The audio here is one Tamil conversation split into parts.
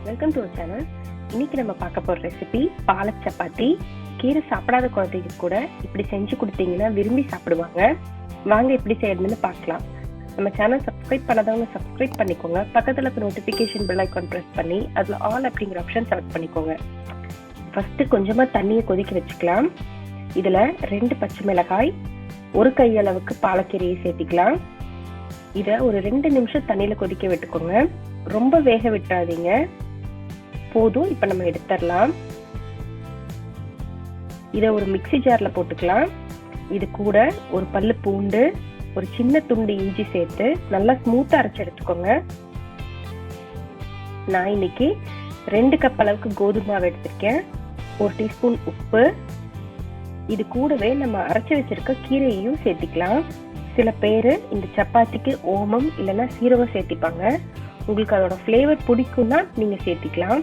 Welcome to channel. இன்னைக்கு நம்ம பார்க்க போகிற ரெசிபி பாலக் சப்பாத்தி. கீரை சாப்பிடாத குழந்தைங்க கூட இப்படி செஞ்சு கொடுத்தீங்கன்னா விரும்பி சாப்பிடுவாங்க. வாங்க எப்படி செய்யறதுன்னு பார்க்கலாம். நம்ம சேனல் சப்ஸ்கிரைப் பண்ணாதவங்க சப்ஸ்கிரைப் பண்ணிக்கோங்க. பக்கத்தில் இருக்க நோட்டிஃபிகேஷன் பெல் ஐக்கான் ப்ரெஸ் பண்ணி அதில் ஆல் அப்படிங்கிற ஆப்ஷன் செலக்ட் பண்ணிக்கோங்க. ஃபஸ்ட்டு கொஞ்சமாக தண்ணியை கொதிக்க வச்சுக்கலாம். இதில் 2 பச்சை மிளகாய், 1 கையளவுக்கு பாலக்கீரையை சேர்த்திக்கலாம். இதை ஒரு 2 நிமிஷம் தண்ணியில் கொதிக்க விட்டுக்கோங்க. ரொம்ப வேக விட்டுறாதீங்க, போதும். இப்போ நம்ம எடுத்துடலாம். இதை ஒரு மிக்ஸி ஜாரில் போட்டுக்கலாம். இது கூட ஒரு பல்லு பூண்டு, ஒரு சின்ன துண்டு இஞ்சி சேர்த்து நல்லா ஸ்மூத்தாக அரைச்சி எடுத்துக்கோங்க. நான் இன்னைக்கு 2 கப் அளவுக்கு கோதுமை மாவு எடுத்திருக்கேன். 1 டீஸ்பூன் உப்பு. இது கூடவே நம்ம அரைச்சி வச்சிருக்க கீரையையும் சேர்த்திக்கலாம். சில பேர் இந்த சப்பாத்திக்கு ஓமம் இல்லைன்னா சீரகம் சேர்த்திப்பாங்க. உங்களுக்கு அதோட ஃப்ளேவர் பிடிக்கும்னா நீங்கள் சேர்த்திக்கலாம்.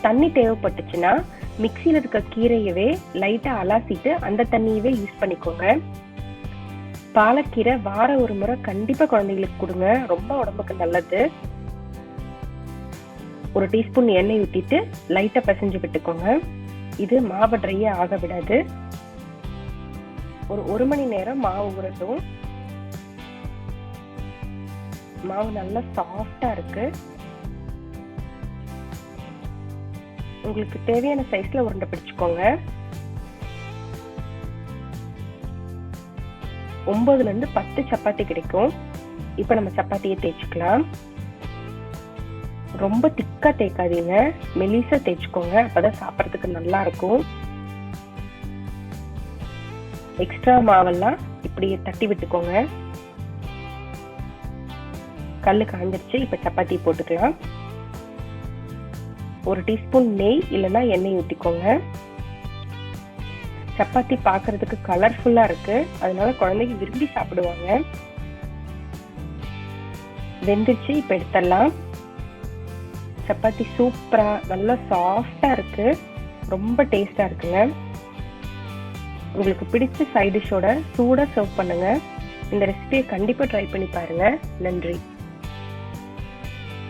தண்ணி தேவைப்பட்டுச்சுன்னா மிக்சியில் இருக்க கீரையவே லைட்டாக அலாசிட்டு அந்த தண்ணியவே யூஸ் பண்ணிக்கோங்க. பாலக்கீரை வார ஒரு முறை கண்டிப்பாக குழந்தைங்களுக்கு கொடுங்க, ரொம்ப உடம்புக்கு நல்லது. 1 டீஸ்பூன் எண்ணெய் ஊற்றிட்டு லைட்டாக பிசைஞ்சு விட்டுக்கோங்க. இது மாவு ட்ரையே ஆக விடாது. ஒரு 1 மணி நேரம் மாவு ஊறட்டும். மாவு நல்லா சாஃப்டா இருக்கு. உங்களுக்கு தேவையான சைஸ்ல உருண்டை பிடிச்சுக்கோங்க. 9ல இருந்து 10 சப்பாத்தி கிடைக்கும். இப்போ நம்ம சப்பாத்தியை தேய்ச்சிக்கலாம். ரொம்ப திக்கா தேய்க்காதீங்க, மெலிசா தேய்ச்சிக்கோங்க, அப்பதான் சாப்பிட்றதுக்கு நல்லா இருக்கும். எக்ஸ்ட்ரா மாவெல்லாம் இப்படியே தட்டி விட்டுக்கோங்க. கல்லு காஞ்சிருச்சு. இப்ப சப்பாத்தி போட்டுக்கலாம். 1 டீஸ்பூன் நெய் இல்லைன்னா எண்ணெய் ஊற்றிக்கோங்க. சப்பாத்தி பார்க்கறதுக்கு கலர்ஃபுல்லா இருக்கு, அதனால குழந்தைங்க விரும்பி சாப்பிடுவாங்க. வெந்துருச்சு. இப்ப எடுத்துடலாம். சப்பாத்தி சூப்பரா நல்லா சாஃப்டா இருக்கு, ரொம்ப டேஸ்டா இருக்குங்க. உங்களுக்கு பிடிச்ச சைட் டிஷ்ஷோட சூடா சர்வ் பண்ணுங்க. இந்த ரெசிபியை கண்டிப்பா ட்ரை பண்ணி பாருங்க. நன்றி.